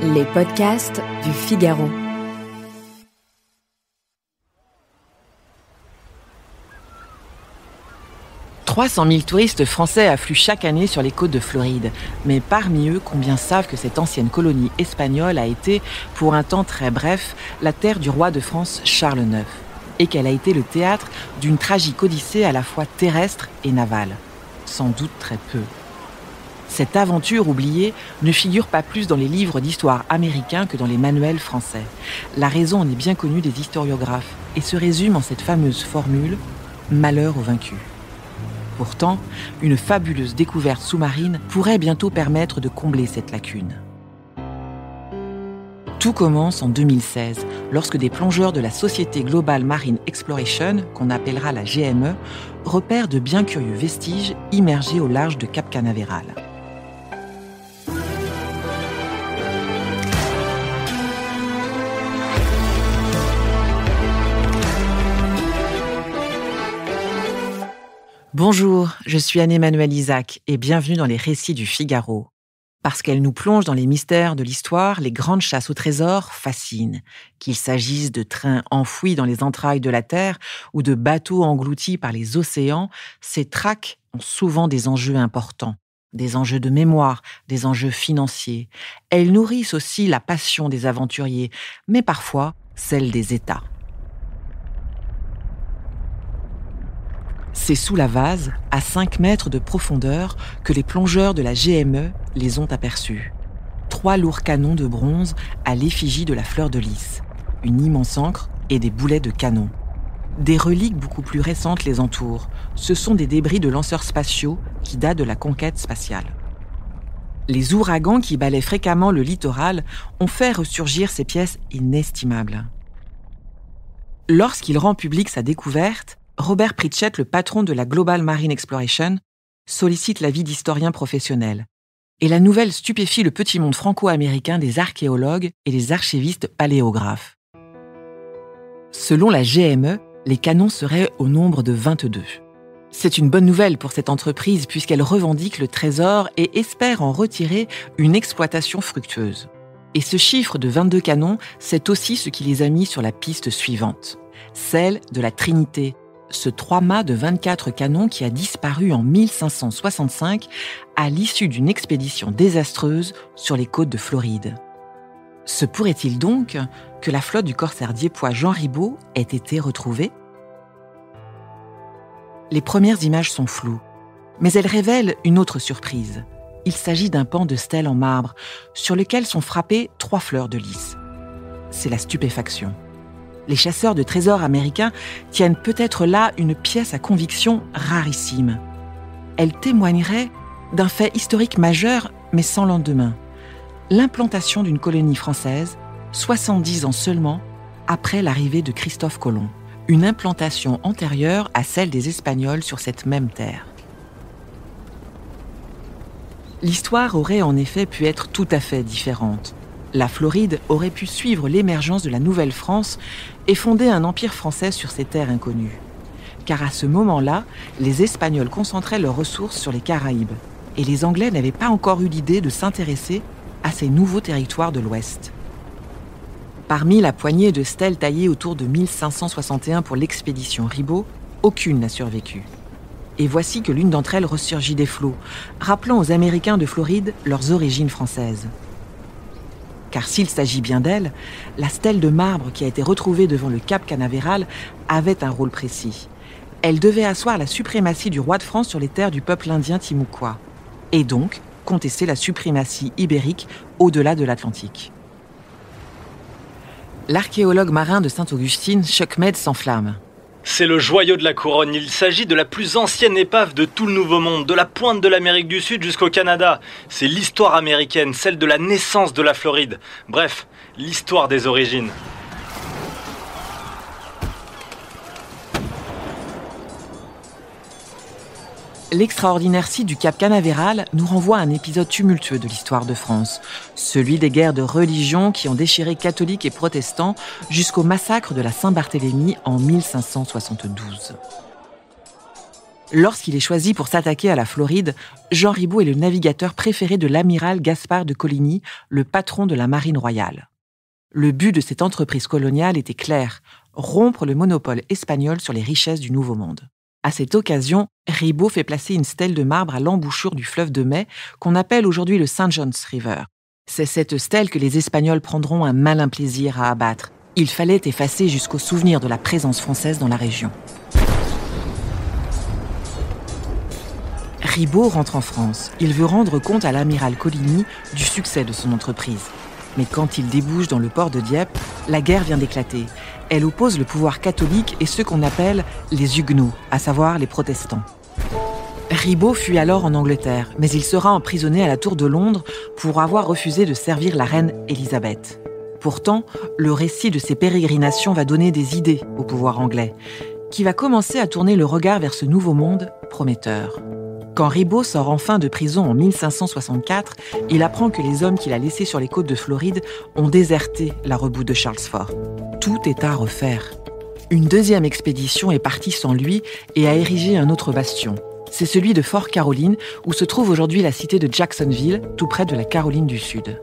Les podcasts du Figaro. « 300 000 touristes français affluent chaque année sur les côtes de Floride. Mais parmi eux, combien savent que cette ancienne colonie espagnole a été, pour un temps très bref, la terre du roi de France Charles IX, et qu'elle a été le théâtre d'une tragique odyssée à la fois terrestre et navale. Sans doute très peu. Cette aventure oubliée ne figure pas plus dans les livres d'histoire américains que dans les manuels français. La raison en est bien connue des historiographes et se résume en cette fameuse formule « malheur aux vaincus ». Pourtant, une fabuleuse découverte sous-marine pourrait bientôt permettre de combler cette lacune. Tout commence en 2016, lorsque des plongeurs de la Société Global Marine Exploration, qu'on appellera la GME, repèrent de bien curieux vestiges immergés au large de Cap Canaveral. Bonjour, je suis Anne-Emmanuelle Isaac et bienvenue dans les récits du Figaro. Parce qu'elle nous plonge dans les mystères de l'histoire, les grandes chasses au trésor fascinent. Qu'il s'agisse de trains enfouis dans les entrailles de la Terre ou de bateaux engloutis par les océans, ces traques ont souvent des enjeux importants. Des enjeux de mémoire, des enjeux financiers. Elles nourrissent aussi la passion des aventuriers, mais parfois celle des États. C'est sous la vase, à 5 mètres de profondeur, que les plongeurs de la GME les ont aperçus. 3 lourds canons de bronze à l'effigie de la fleur de lys, une immense ancre et des boulets de canon. Des reliques beaucoup plus récentes les entourent. Ce sont des débris de lanceurs spatiaux qui datent de la conquête spatiale. Les ouragans qui balaient fréquemment le littoral ont fait ressurgir ces pièces inestimables. Lorsqu'il rend public sa découverte, Robert Pritchett, le patron de la Global Marine Exploration, sollicite l'avis d'historiens professionnels. Et la nouvelle stupéfie le petit monde franco-américain des archéologues et des archivistes paléographes. Selon la GME, les canons seraient au nombre de 22. C'est une bonne nouvelle pour cette entreprise puisqu'elle revendique le trésor et espère en retirer une exploitation fructueuse. Et ce chiffre de 22 canons, c'est aussi ce qui les a mis sur la piste suivante, celle de la Trinité, ce 3-mât de 24 canons qui a disparu en 1565 à l'issue d'une expédition désastreuse sur les côtes de Floride. Se pourrait-il donc que la flotte du corsaire dieppois Jean Ribaut ait été retrouvée ? Les premières images sont floues, mais elles révèlent une autre surprise. Il s'agit d'un pan de stèle en marbre sur lequel sont frappées 3 fleurs de lys. C'est la stupéfaction. Les chasseurs de trésors américains tiennent peut-être là une pièce à conviction rarissime. Elle témoignerait d'un fait historique majeur, mais sans lendemain. L'implantation d'une colonie française, 70 ans seulement après l'arrivée de Christophe Colomb. Une implantation antérieure à celle des Espagnols sur cette même terre. L'histoire aurait en effet pu être tout à fait différente. La Floride aurait pu suivre l'émergence de la Nouvelle-France et fonder un empire français sur ces terres inconnues. Car à ce moment-là, les Espagnols concentraient leurs ressources sur les Caraïbes et les Anglais n'avaient pas encore eu l'idée de s'intéresser à ces nouveaux territoires de l'Ouest. Parmi la poignée de stèles taillées autour de 1561 pour l'expédition Ribaut, aucune n'a survécu. Et voici que l'une d'entre elles ressurgit des flots, rappelant aux Américains de Floride leurs origines françaises. Car s'il s'agit bien d'elle, la stèle de marbre qui a été retrouvée devant le Cap Canaveral avait un rôle précis. Elle devait asseoir la suprématie du roi de France sur les terres du peuple indien Timucua, et donc contester la suprématie ibérique au-delà de l'Atlantique. L'archéologue marin de Sainte-Augustine, Chuck Mead, s'enflamme. C'est le joyau de la couronne. Il s'agit de la plus ancienne épave de tout le Nouveau Monde, de la pointe de l'Amérique du Sud jusqu'au Canada. C'est l'histoire américaine, celle de la naissance de la Floride. Bref, l'histoire des origines. L'extraordinaire site du Cap Canaveral nous renvoie à un épisode tumultueux de l'histoire de France, celui des guerres de religion qui ont déchiré catholiques et protestants jusqu'au massacre de la Saint-Barthélemy en 1572. Lorsqu'il est choisi pour s'attaquer à la Floride, Jean Ribault est le navigateur préféré de l'amiral Gaspard de Coligny, le patron de la marine royale. Le but de cette entreprise coloniale était clair, rompre le monopole espagnol sur les richesses du Nouveau Monde. À cette occasion, Ribault fait placer une stèle de marbre à l'embouchure du fleuve de Mai, qu'on appelle aujourd'hui le St. John's River. C'est cette stèle que les Espagnols prendront un malin plaisir à abattre. Il fallait effacer jusqu'au souvenir de la présence française dans la région. Ribault rentre en France. Il veut rendre compte à l'amiral Coligny du succès de son entreprise. Mais quand il débouche dans le port de Dieppe, la guerre vient d'éclater. Elle oppose le pouvoir catholique et ceux qu'on appelle les Huguenots, à savoir les protestants. Ribault fuit alors en Angleterre, mais il sera emprisonné à la Tour de Londres pour avoir refusé de servir la reine Élisabeth. Pourtant, le récit de ses pérégrinations va donner des idées au pouvoir anglais, qui va commencer à tourner le regard vers ce nouveau monde prometteur. Quand Ribault sort enfin de prison en 1564, il apprend que les hommes qu'il a laissés sur les côtes de Floride ont déserté la reboute de Charlesfort. Tout est à refaire. Une deuxième expédition est partie sans lui et a érigé un autre bastion. C'est celui de Fort Caroline, où se trouve aujourd'hui la cité de Jacksonville, tout près de la Caroline du Sud.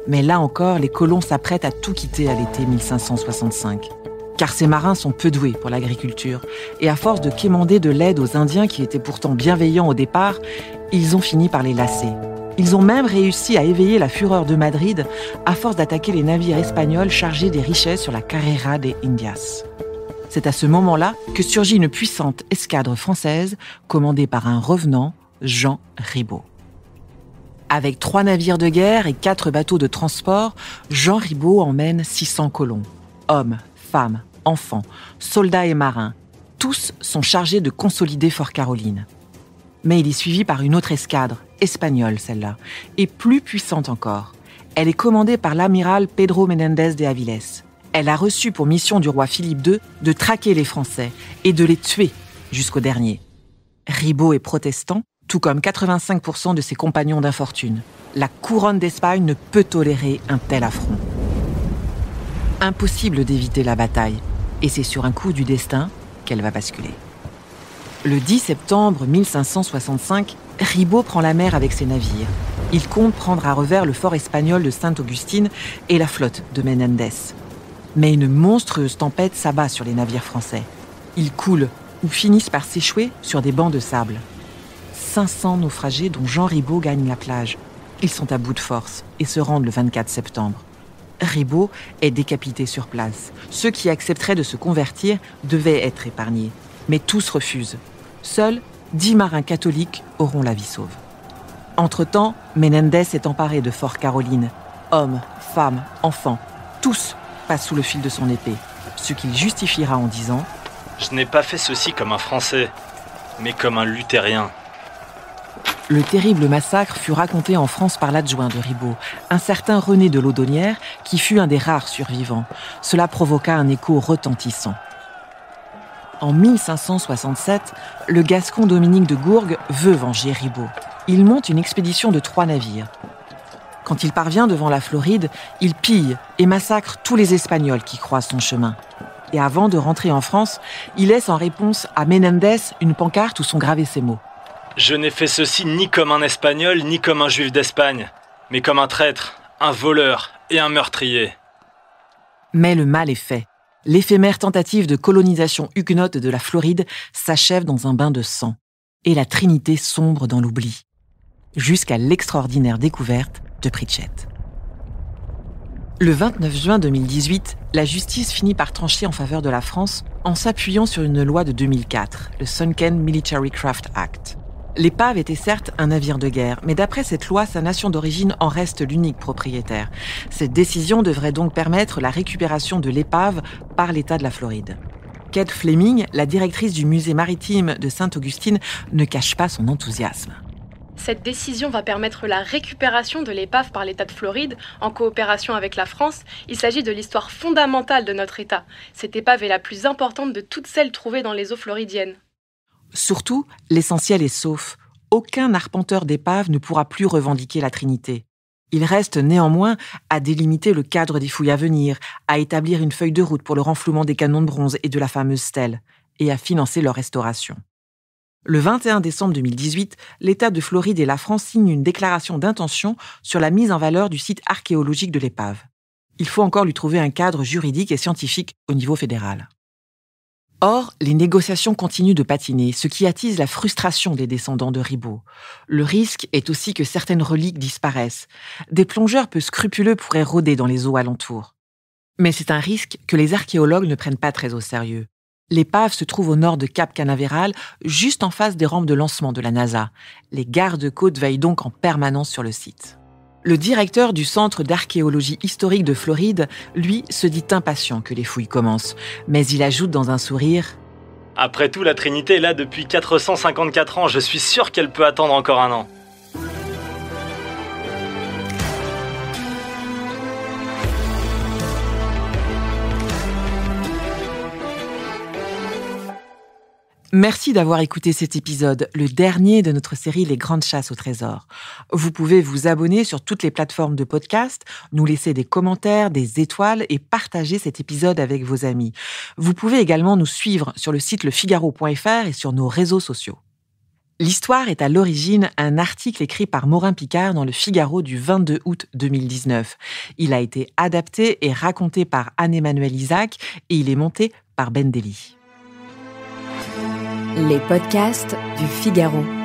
Mais là encore, les colons s'apprêtent à tout quitter à l'été 1565. Car ces marins sont peu doués pour l'agriculture, et à force de quémander de l'aide aux Indiens qui étaient pourtant bienveillants au départ, ils ont fini par les lasser. Ils ont même réussi à éveiller la fureur de Madrid à force d'attaquer les navires espagnols chargés des richesses sur la Carrera de Indias. C'est à ce moment-là que surgit une puissante escadre française commandée par un revenant, Jean Ribault. Avec 3 navires de guerre et 4 bateaux de transport, Jean Ribault emmène 600 colons. Hommes, femmes, enfants, soldats et marins, tous sont chargés de consolider Fort Caroline. Mais il est suivi par une autre escadre, espagnole celle-là, et plus puissante encore. Elle est commandée par l'amiral Pedro Menéndez de Avilés. Elle a reçu pour mission du roi Philippe II de traquer les Français et de les tuer jusqu'au dernier. Ribault est protestant, tout comme 85% de ses compagnons d'infortune. La couronne d'Espagne ne peut tolérer un tel affront. Impossible d'éviter la bataille, et c'est sur un coup du destin qu'elle va basculer. Le 10 septembre 1565, Ribault prend la mer avec ses navires. Il compte prendre à revers le fort espagnol de Sainte-Augustine et la flotte de Menéndez. Mais une monstrueuse tempête s'abat sur les navires français. Ils coulent ou finissent par s'échouer sur des bancs de sable. 500 naufragés dont Jean Ribault gagnent la plage. Ils sont à bout de force et se rendent le 24 septembre. Ribault est décapité sur place. Ceux qui accepteraient de se convertir devaient être épargnés. Mais tous refusent. Seuls 10 marins catholiques auront la vie sauve. Entre-temps, Menéndez est emparé de Fort Caroline. Hommes, femmes, enfants, tous passent sous le fil de son épée. Ce qu'il justifiera en disant « Je n'ai pas fait ceci comme un Français, mais comme un luthérien. » Le terrible massacre fut raconté en France par l'adjoint de Ribault, un certain René de Laudonnière, qui fut un des rares survivants. Cela provoqua un écho retentissant. En 1567, le Gascon Dominique de Gourgues veut venger Ribault. Il monte une expédition de 3 navires. Quand il parvient devant la Floride, il pille et massacre tous les Espagnols qui croisent son chemin. Et avant de rentrer en France, il laisse en réponse à Menéndez une pancarte où sont gravés ces mots. « Je n'ai fait ceci ni comme un Espagnol, ni comme un Juif d'Espagne, mais comme un traître, un voleur et un meurtrier. » Mais le mal est fait. L'éphémère tentative de colonisation huguenote de la Floride s'achève dans un bain de sang. Et la Trinité sombre dans l'oubli. Jusqu'à l'extraordinaire découverte de Pritchett. Le 29 juin 2018, la justice finit par trancher en faveur de la France en s'appuyant sur une loi de 2004, le Sunken Military Craft Act. L'épave était certes un navire de guerre, mais d'après cette loi, sa nation d'origine en reste l'unique propriétaire. Cette décision devrait donc permettre la récupération de l'épave par l'État de la Floride. Kate Fleming, la directrice du musée maritime de Sainte-Augustine, ne cache pas son enthousiasme. Cette décision va permettre la récupération de l'épave par l'État de Floride, en coopération avec la France. Il s'agit de l'histoire fondamentale de notre État. Cette épave est la plus importante de toutes celles trouvées dans les eaux floridiennes. Surtout, l'essentiel est sauf. Aucun arpenteur d'épave ne pourra plus revendiquer la Trinité. Il reste néanmoins à délimiter le cadre des fouilles à venir, à établir une feuille de route pour le renflouement des canons de bronze et de la fameuse stèle, et à financer leur restauration. Le 21 décembre 2018, l'État de Floride et la France signent une déclaration d'intention sur la mise en valeur du site archéologique de l'épave. Il faut encore lui trouver un cadre juridique et scientifique au niveau fédéral. Or, les négociations continuent de patiner, ce qui attise la frustration des descendants de Ribault. Le risque est aussi que certaines reliques disparaissent. Des plongeurs peu scrupuleux pourraient rôder dans les eaux alentours. Mais c'est un risque que les archéologues ne prennent pas très au sérieux. L'épave se trouve au nord de Cap Canaveral, juste en face des rampes de lancement de la NASA. Les gardes-côtes veillent donc en permanence sur le site. Le directeur du Centre d'archéologie historique de Floride, lui, se dit impatient que les fouilles commencent. Mais il ajoute dans un sourire « Après tout, la Trinité est là depuis 454 ans. Je suis sûr qu'elle peut attendre encore un an. » Merci d'avoir écouté cet épisode, le dernier de notre série Les Grandes Chasses au Trésor. Vous pouvez vous abonner sur toutes les plateformes de podcast, nous laisser des commentaires, des étoiles et partager cet épisode avec vos amis. Vous pouvez également nous suivre sur le site lefigaro.fr et sur nos réseaux sociaux. L'histoire est à l'origine un article écrit par Morin Picard dans le Figaro du 22 août 2019. Il a été adapté et raconté par Anne-Emmanuelle Isaac et il est monté par Ben Dely. Les podcasts du Figaro.